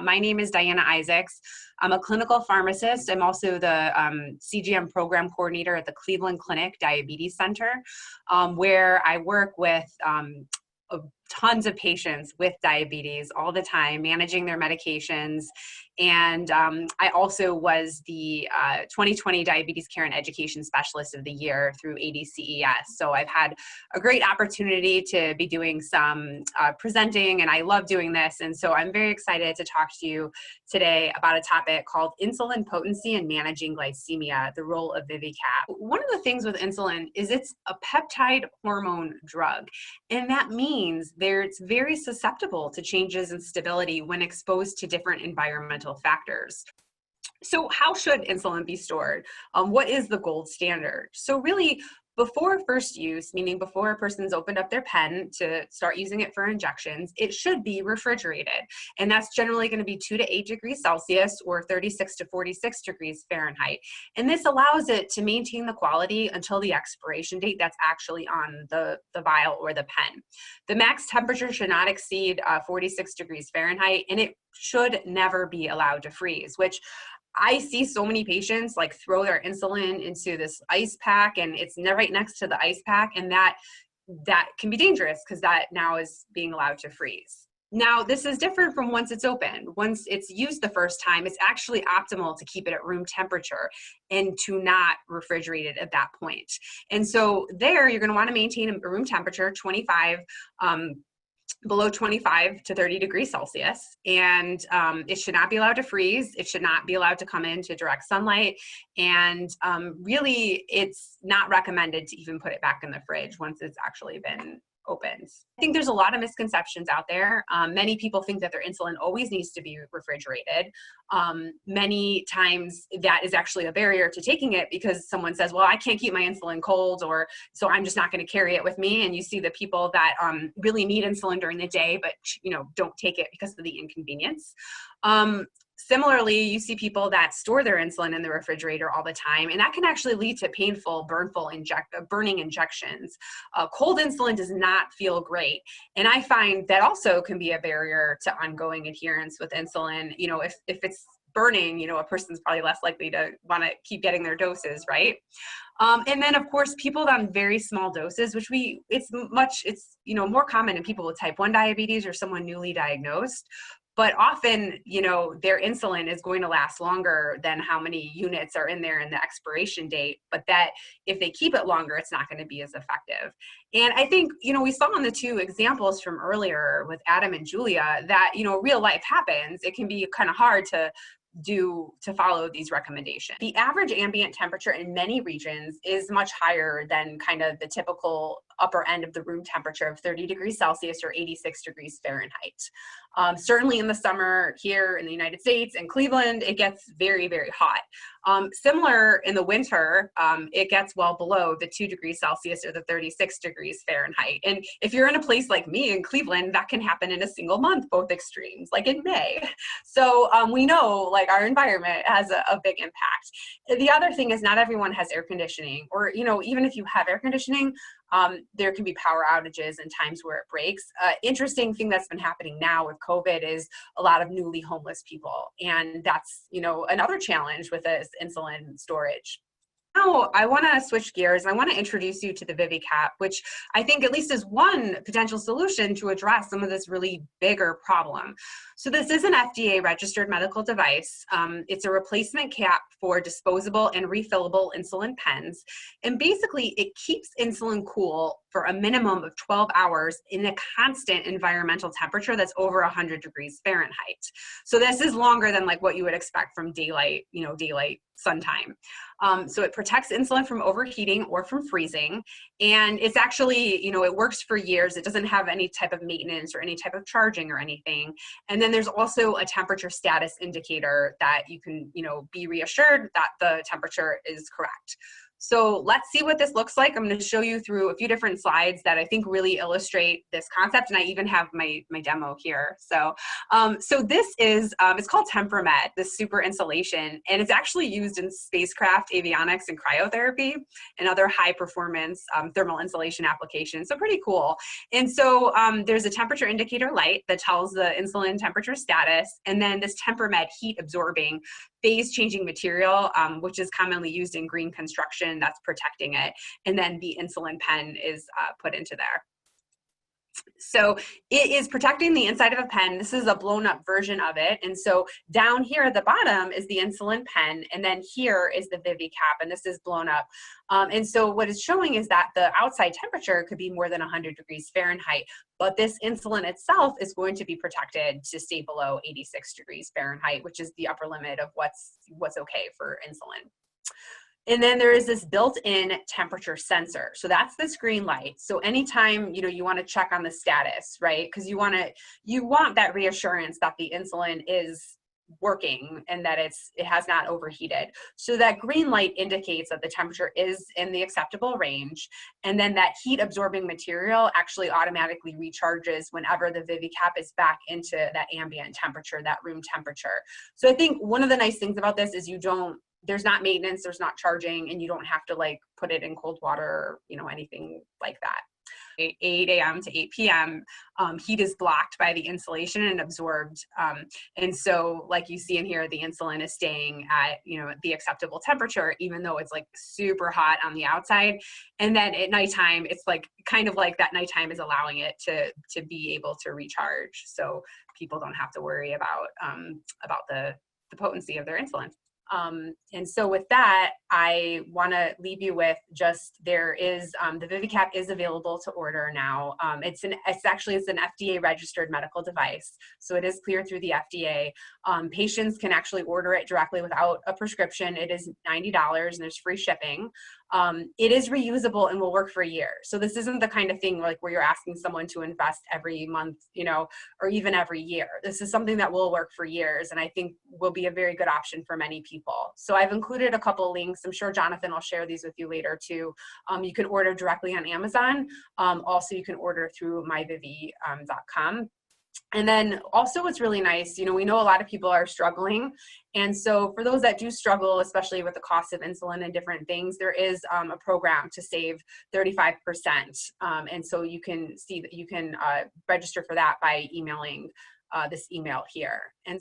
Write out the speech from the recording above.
My name is Diana Isaacs. I'm a clinical pharmacist. I'm also the CGM program coordinator at the Cleveland Clinic Diabetes Center, where I work with tons of patients with diabetes all the time, managing their medications. And I also was the 2020 Diabetes Care and Education Specialist of the Year through ADCES. So I've had a great opportunity to be doing some presenting, and I love doing this. And so I'm very excited to talk to you today about a topic called insulin potency and managing glycemia, the role of VIVI CAP. One of the things with insulin is it's a peptide hormone drug, and that means it's very susceptible to changes in stability when exposed to different environmental factors. So how should insulin be stored? What is the gold standard? So really, before first use, meaning before a person's opened up their pen to start using it for injections, it should be refrigerated. And that's generally going to be 2 to 8 degrees Celsius or 36 to 46 degrees Fahrenheit. And this allows it to maintain the quality until the expiration date that's actually on the vial or the pen. The max temperature should not exceed 46 degrees Fahrenheit, and it should never be allowed to freeze, which I see so many patients like throw their insulin into this ice pack, and it's right next to the ice pack, and that can be dangerous because that now is being allowed to freeze. Now, this is different from once it's opened. Once it's used the first time, it's actually optimal to keep it at room temperature and to not refrigerate it at that point. And so there, you're going to want to maintain a room temperature, below 25 to 30 degrees Celsius, and it should not be allowed to freeze. It should not be allowed to come into direct sunlight, and really it's not recommended to even put it back in the fridge once it's actually been opened. I think there's a lot of misconceptions out there. Many people think that their insulin always needs to be refrigerated. Many times that is actually a barrier to taking it because someone says, well, I can't keep my insulin cold, or so I'm just not going to carry it with me. And you see the people that really need insulin during the day, but don't take it because of the inconvenience. Similarly, you see people that store their insulin in the refrigerator all the time, and that can actually lead to painful, burning injections. Cold insulin does not feel great, and I find that also can be a barrier to ongoing adherence with insulin. If it's burning, a person's probably less likely to want to keep getting their doses, right? And then, of course, people on very small doses, which it's more common in people with type 1 diabetes or someone newly diagnosed. But often, their insulin is going to last longer than how many units are in there in the expiration date, but that if they keep it longer, it's not going to be as effective. And I think, we saw in the 2 examples from earlier with Adam and Julia that, real life happens. It can be kind of hard to follow these recommendations. The average ambient temperature in many regions is much higher than kind of the typical upper end of the room temperature of 30 degrees Celsius or 86 degrees Fahrenheit. Certainly in the summer here in the United States and Cleveland, it gets very, very hot. Similar in the winter, it gets well below the 2 degrees Celsius or the 36 degrees Fahrenheit. And if you're in a place like me in Cleveland, that can happen in a single month, both extremes, like in May. So we know our environment has a big impact. The other thing is not everyone has air conditioning, or, even if you have air conditioning, there can be power outages and times where it breaks. Interesting thing that's been happening now with COVID is a lot of newly homeless people. And that's, another challenge with this insulin storage. Now, I want to switch gears. I want to introduce you to the VIVI CAP, which I think at least is one potential solution to address some of this really bigger problem. So this is an FDA registered medical device. It's a replacement cap for disposable and refillable insulin pens. And basically it keeps insulin cool for a minimum of 12 hours in a constant environmental temperature that's over 100 degrees Fahrenheit. So this is longer than what you would expect from daylight sun time. So it protects insulin from overheating or from freezing. And it's actually, it works for years. It doesn't have any type of maintenance or any type of charging or anything. And then there's also a temperature status indicator that you can, be reassured that the temperature is correct. So let's see what this looks like. I'm going to show you through a few different slides that I think really illustrate this concept, and I even have my demo here. So, so this is, it's called TemperaMed, this super insulation, and it's actually used in spacecraft avionics and cryotherapy and other high performance thermal insulation applications. So pretty cool. And so there's a temperature indicator light that tells the insulin temperature status, and then this TemperaMed heat absorbing phase changing material, which is commonly used in green construction, that's protecting it. And then the insulin pen is put into there. So it is protecting the inside of a pen. This is a blown up version of it. And so down here at the bottom is the insulin pen. And then here is the VIVI cap, and this is blown up. And so what it's showing is that the outside temperature could be more than 100 degrees Fahrenheit, but this insulin itself is going to be protected to stay below 86 degrees Fahrenheit, which is the upper limit of what's okay for insulin. And then there is this built-in temperature sensor. So that's this green light. So anytime, you know, you want to check on the status, right? Because you want that reassurance that the insulin is working and that it has not overheated. So that green light indicates that the temperature is in the acceptable range. And then that heat absorbing material actually automatically recharges whenever the VIVI cap is back into that ambient temperature, that room temperature. So I think one of the nice things about this is there's not maintenance, there's not charging, and you don't have to like put it in cold water or, you know, anything like that. 8 a.m. to 8 p.m. Heat is blocked by the insulation and absorbed. And so like you see in here, the insulin is staying at, you know, the acceptable temperature, even though it's like super hot on the outside. And then at nighttime, it's like kind of like that nighttime is allowing it to be able to recharge. So people don't have to worry about the potency of their insulin. And so with that, I want to leave you with just there is the VIVI cap is available to order now. It's an FDA registered medical device, so it is cleared through the FDA. Patients can actually order it directly without a prescription. It is $90 and there's free shipping. It is reusable and will work for a year. So this isn't the kind of thing like where you're asking someone to invest every month, you know, or even every year. This is something that will work for years, and I think will be a very good option for many people. So I've included a couple links. I'm sure Jonathan will share these with you later too. You can order directly on Amazon. Also, you can order through myvivi.com. And then also what's really nice, you know, we know a lot of people are struggling. And so for those that do struggle, especially with the cost of insulin and different things, there is a program to save 35%. And so you can see that you can register for that by emailing this email here. And